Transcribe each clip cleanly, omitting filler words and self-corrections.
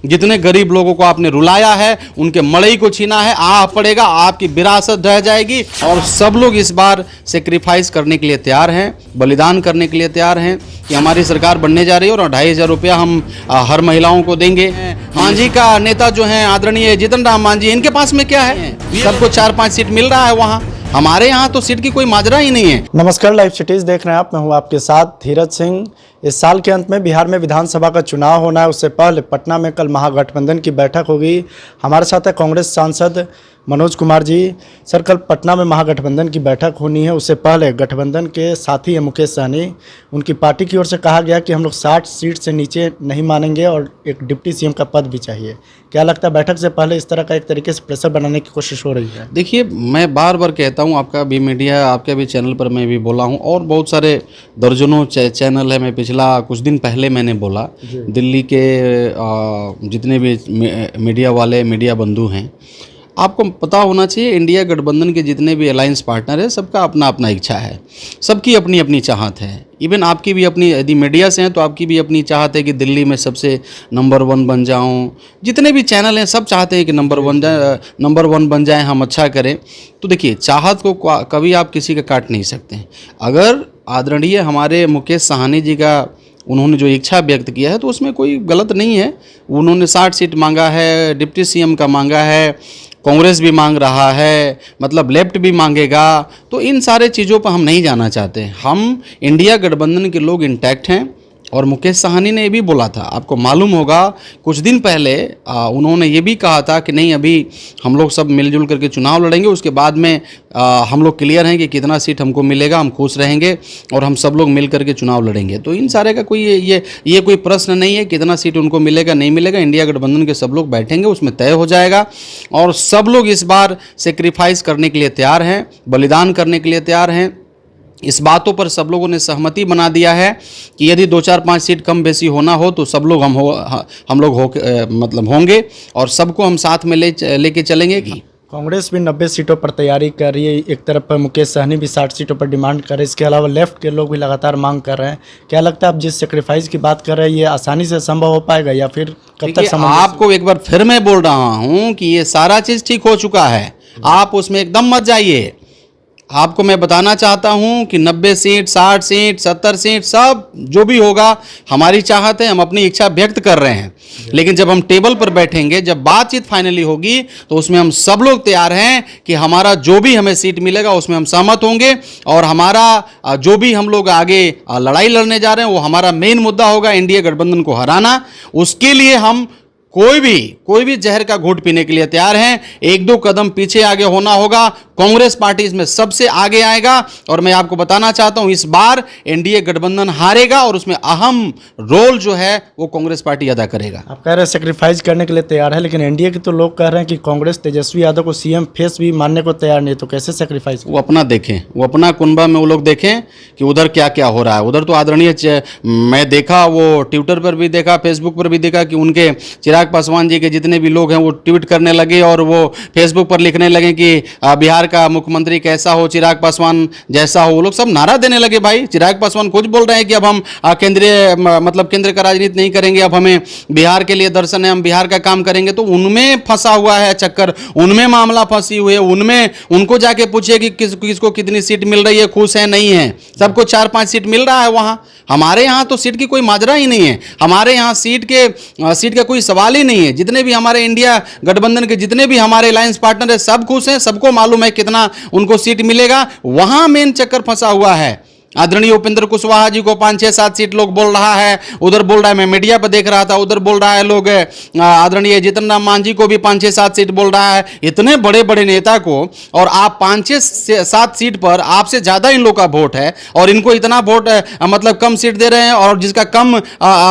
जितने गरीब लोगों को आपने रुलाया है, उनके मड़ई को छीना है, पड़ेगा, आपकी विरासत रह जाएगी। और सब लोग इस बार सेक्रीफाइस करने के लिए तैयार हैं, बलिदान करने के लिए तैयार हैं कि हमारी सरकार बनने जा रही है और 2,500 रुपया हम हर महिलाओं को देंगे। मांझी का नेता जो है आदरणीय जीतन राम मांझी, इनके पास में क्या है? सबको 4-5 सीट मिल रहा है वहाँ, हमारे यहाँ तो सीट की कोई माजरा ही नहीं है। नमस्कार, लाइव सिटीज देख रहे हैं आप, मैं हूँ आपके साथ धीरज सिंह। इस साल के अंत में बिहार में विधानसभा का चुनाव होना है, उससे पहले पटना में कल महागठबंधन की बैठक होगी। हमारे साथ है कांग्रेस सांसद मनोज कुमार जी। सर, कल पटना में महागठबंधन की बैठक होनी है, उससे पहले गठबंधन के साथी है मुकेश सहनी, उनकी पार्टी की ओर से कहा गया कि हम लोग 60 सीट से नीचे नहीं मानेंगे और एक डिप्टी सीएम का पद भी चाहिए। क्या लगता है बैठक से पहले इस तरह का एक तरीके से प्रेशर बनाने की कोशिश हो रही है? देखिए, मैं बार बार कहता हूँ, आपका भी मीडिया, आपके भी चैनल पर मैं भी बोला हूँ और बहुत सारे दर्जनों चैनल है, मैं पिछला कुछ दिन पहले मैंने बोला, दिल्ली के जितने भी मीडिया वाले मीडिया बंधु हैं, आपको पता होना चाहिए इंडिया गठबंधन के जितने भी अलायंस पार्टनर है, सबका अपना अपना इच्छा है, सबकी अपनी अपनी चाहत है। इवन आपकी भी अपनी, यदि मीडिया से हैं तो आपकी भी अपनी चाहत है कि दिल्ली में सबसे नंबर 1 बन जाऊं। जितने भी चैनल हैं सब चाहते हैं कि नंबर 1 बन जाएं, हम अच्छा करें। तो देखिए, चाहत को कभी आप किसी का काट नहीं सकते हैं। अगर आदरणीय हमारे मुकेश सहनी जी का उन्होंने जो इच्छा व्यक्त किया है तो उसमें कोई गलत नहीं है। उन्होंने 60 सीट मांगा है, डिप्टी सीएम का मांगा है, कांग्रेस भी मांग रहा है, मतलब लेफ्ट भी मांगेगा। तो इन सारे चीज़ों पर हम नहीं जाना चाहते। हम इंडिया गठबंधन के लोग इंटैक्ट हैं। और मुकेश सहनी ने ये भी बोला था, आपको मालूम होगा कुछ दिन पहले उन्होंने ये भी कहा था कि नहीं, अभी हम लोग सब मिलजुल करके चुनाव लड़ेंगे, उसके बाद में हम लोग क्लियर हैं कि कितना सीट हमको मिलेगा, हम खुश रहेंगे और हम सब लोग मिल करके चुनाव लड़ेंगे। तो इन सारे का कोई ये कोई प्रश्न नहीं है कितना सीट उनको मिलेगा नहीं मिलेगा। इंडिया गठबंधन के सब लोग बैठेंगे, उसमें तय हो जाएगा और सब लोग इस बार सेक्रीफाइस करने के लिए तैयार हैं, बलिदान करने के लिए तैयार हैं। इस बातों पर सब लोगों ने सहमति बना दिया है कि यदि 2-4-5 सीट कम बेसी होना हो तो सब लोग हम लोग मतलब होंगे और सबको हम साथ में लेके चलेंगे। कि कांग्रेस भी 90 सीटों पर तैयारी कर रही है, एक तरफ पर मुकेश सहनी भी 60 सीटों पर डिमांड कर रहे हैं, इसके अलावा लेफ्ट के लोग भी लगातार मांग कर रहे हैं। क्या लगता है आप जिस सेक्रीफाइस की बात कर रहे हैं ये आसानी से संभव हो पाएगा या फिर कब तक? आपको एक बार फिर मैं बोल रहा हूँ कि ये सारा चीज़ ठीक हो चुका है, आप उसमें एकदम मत जाइए। आपको मैं बताना चाहता हूं कि 90 सीट, 60 सीट, 70 सीट, सब जो भी होगा हमारी चाहत है, हम अपनी इच्छा व्यक्त कर रहे हैं। लेकिन जब हम टेबल पर बैठेंगे, जब बातचीत फाइनली होगी तो उसमें हम सब लोग तैयार हैं कि हमारा जो भी हमें सीट मिलेगा उसमें हम सहमत होंगे और हमारा जो भी हम लोग आगे लड़ाई लड़ने जा रहे हैं वो हमारा मेन मुद्दा होगा, इंडिया गठबंधन को हराना। उसके लिए हम कोई भी जहर का घूंट पीने के लिए तैयार हैं। 1-2 कदम पीछे आगे होना होगा, कांग्रेस पार्टी इसमें सबसे आगे आएगा और मैं आपको बताना चाहता हूं इस बार एनडीए गठबंधन हारेगा और उसमें अहम रोल जो है वो कांग्रेस पार्टी अदा करेगा। आप कह रहे हैं सेक्रीफाइस करने के लिए तैयार है, लेकिन एनडीए के तो लोग कह रहे हैं कि कांग्रेस तेजस्वी यादव को सीएम फेस भी मानने को तैयार नहीं, तो कैसे सेक्रीफाइस? वो अपना देखें, वो अपना कुनबा में वो लोग देखें कि उधर क्या क्या हो रहा है। उधर तो आदरणीय, मैं देखा, वो ट्विटर पर भी देखा, फेसबुक पर भी देखा कि उनके चिराग पासवान जी के जितने भी लोग हैं वो ट्वीट करने लगे और वो फेसबुक पर लिखने लगे कि बिहार का मुख्यमंत्री कैसा हो, चिराग पासवान जैसा हो। वो लोग सब नारा देने लगे। भाई, चिराग पासवान खुद बोल रहे हैं कि अब हम केंद्र का राजनीति नहीं करेंगे, अब हमें बिहार के लिए दर्शन है, हम बिहार का काम करेंगे। तो उनमें फंसा हुआ है चक्कर, उनमें मामला फंसी हुई है, उनमें उनको जाके पूछिए कि किसको कितनी सीट मिल रही है, खुश है नहीं है। सबको 4-5 सीट मिल रहा है वहाँ, हमारे यहाँ तो सीट की कोई माजरा ही नहीं है। हमारे यहाँ सीट का कोई सवाल ही नहीं है। जितने भी हमारे इंडिया गठबंधन के जितने भी हमारे अलायंस पार्टनर है सब खुश हैं, सबको मालूम है कितना उनको सीट मिलेगा। वहां मेन चक्कर फंसा हुआ है। आदरणीय उपेंद्र कुशवाहा जी को 5-6-7 सीट लोग बोल रहा है, उधर बोल रहा है, मैं मीडिया पर देख रहा था, उधर बोल रहा है लोग, आदरणीय जीतन राम मांझी को भी 5-6-7 सीट बोल रहा है। इतने बड़े बड़े नेता को और आप 5-6-7 सीट पर आपसे ज्यादा इन लोग का वोट है और इनको इतना वोट मतलब कम सीट दे रहे हैं और जिसका कम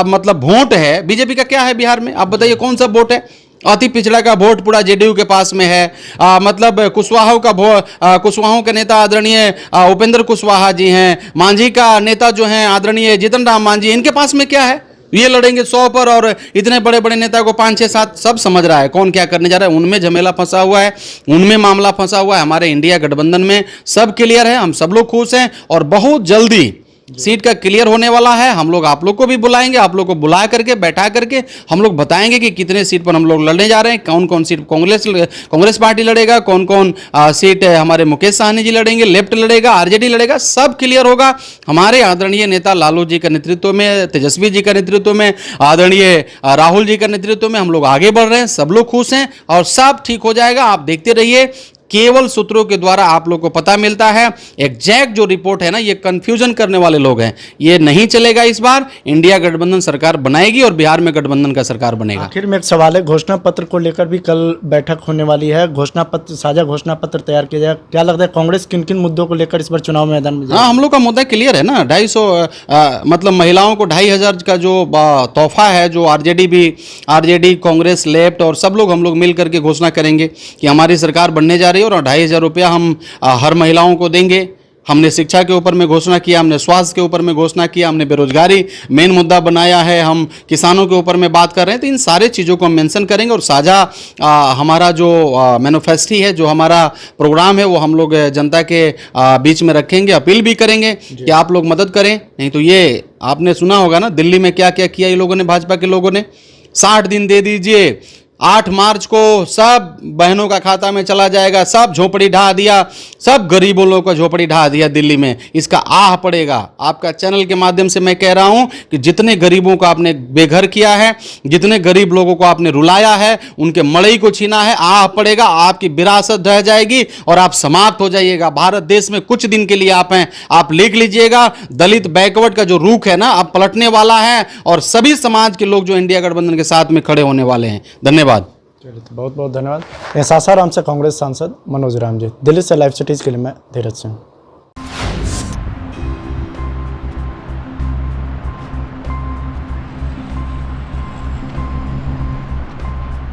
मतलब वोट है। बीजेपी का क्या है बिहार में, आप बताइए कौन सा वोट है? अति पिछड़ा का वोट पूरा जेडीयू के पास में है। मतलब कुशवाहों के नेता आदरणीय उपेंद्र कुशवाहा जी हैं, मांझी का नेता जो हैं आदरणीय जीतन राम मांझी, इनके पास में क्या है? ये लड़ेंगे 100 पर और इतने बड़े बड़े नेता को 5-6-7 सब समझ रहा है कौन क्या करने जा रहा है। उनमें झमेला फंसा हुआ है, उनमें मामला फंसा हुआ है। हमारे इंडिया गठबंधन में सब क्लियर है, हम सब लोग खुश हैं और बहुत जल्दी सीट का क्लियर होने वाला है। हम लोग आप लोग को भी बुलाएंगे, आप लोग को बुला करके बैठा करके हम लोग बताएंगे कि कितने सीट पर हम लोग लड़ने जा रहे हैं, कौन कौन सीट कांग्रेस पार्टी लड़ेगा, कौन कौन सीट हमारे मुकेश सहनी जी लड़ेंगे, लेफ्ट लड़ेगा, आरजेडी लड़ेगा, सब क्लियर होगा। हमारे आदरणीय नेता लालू जी का नेतृत्व में, तेजस्वी जी का नेतृत्व में, आदरणीय राहुल जी का नेतृत्व में हम लोग आगे बढ़ रहे हैं। सब लोग खुश हैं और सब ठीक हो जाएगा। आप देखते रहिए, केवल सूत्रों के द्वारा आप लोग को पता मिलता है। एग्जैक्ट जो रिपोर्ट है ना, ये कंफ्यूजन करने वाले लोग हैं। ये नहीं चलेगा। इस बार इंडिया गठबंधन सरकार बनाएगी और बिहार में गठबंधन का सरकार बनेगा। आखिर में एक सवाल है, घोषणा पत्र को लेकर भी कल बैठक होने वाली है। घोषणा पत्र, साझा घोषणा पत्र तैयार किया जाए। क्या लगता है कांग्रेस किन किन मुद्दों को लेकर इस बार चुनाव मैदान में जाएगी? हाँ, हम लोग का मुद्दा क्लियर है ना। 250 मतलब महिलाओं को 2500 का जो तोहफा है, जो आरजेडी, कांग्रेस, लेफ्ट और सब लोग हम लोग मिल करके घोषणा करेंगे कि हमारी सरकार बनने जा रही है और 2500 रुपया हम हर महिलाओं को देंगे। हमने शिक्षा के ऊपर में घोषणा किया, हमने स्वास्थ्य के ऊपर में घोषणा किया, हमने बेरोजगारी मेन मुद्दा बनाया है, हम किसानों के ऊपर में बात कर रहे हैं। तो इन सारे चीज़ों को हम मेंशन करेंगे और साझा हमारा जो मैनिफेस्टो है, जो हमारा प्रोग्राम है, वो हम लोग जनता के बीच में रखेंगे। अपील भी करेंगे कि आप लोग मदद करें। नहीं तो ये आपने सुना होगा ना, दिल्ली में क्या क्या किया ये लोगों ने, भाजपा के लोगों ने। 60 दिन दे दीजिए, 8 मार्च को सब बहनों का खाता में चला जाएगा, सब झोपड़ी ढा दिया, सब गरीबों लोगों को झोपड़ी ढा दिया दिल्ली में। इसका आह पड़ेगा। आपका चैनल के माध्यम से मैं कह रहा हूं कि जितने गरीबों को आपने बेघर किया है, जितने गरीब लोगों को आपने रुलाया है, उनके मड़ई को छीना है, आह पड़ेगा। आपकी विरासत रह जाएगी और आप समाप्त हो जाइएगा। भारत देश में कुछ दिन के लिए आप हैं, आप लिख लीजिएगा। दलित बैकवर्ड का जो रुख है ना, अब पलटने वाला है और सभी समाज के लोग जो इंडिया गठबंधन के साथ में खड़े होने वाले हैं। धन्यवाद। चलिए, तो बहुत बहुत धन्यवाद। सासाराम से कांग्रेस सांसद मनोज राम जी। दिल्ली से लाइव सिटीज के लिए मैं धीरज सिंह।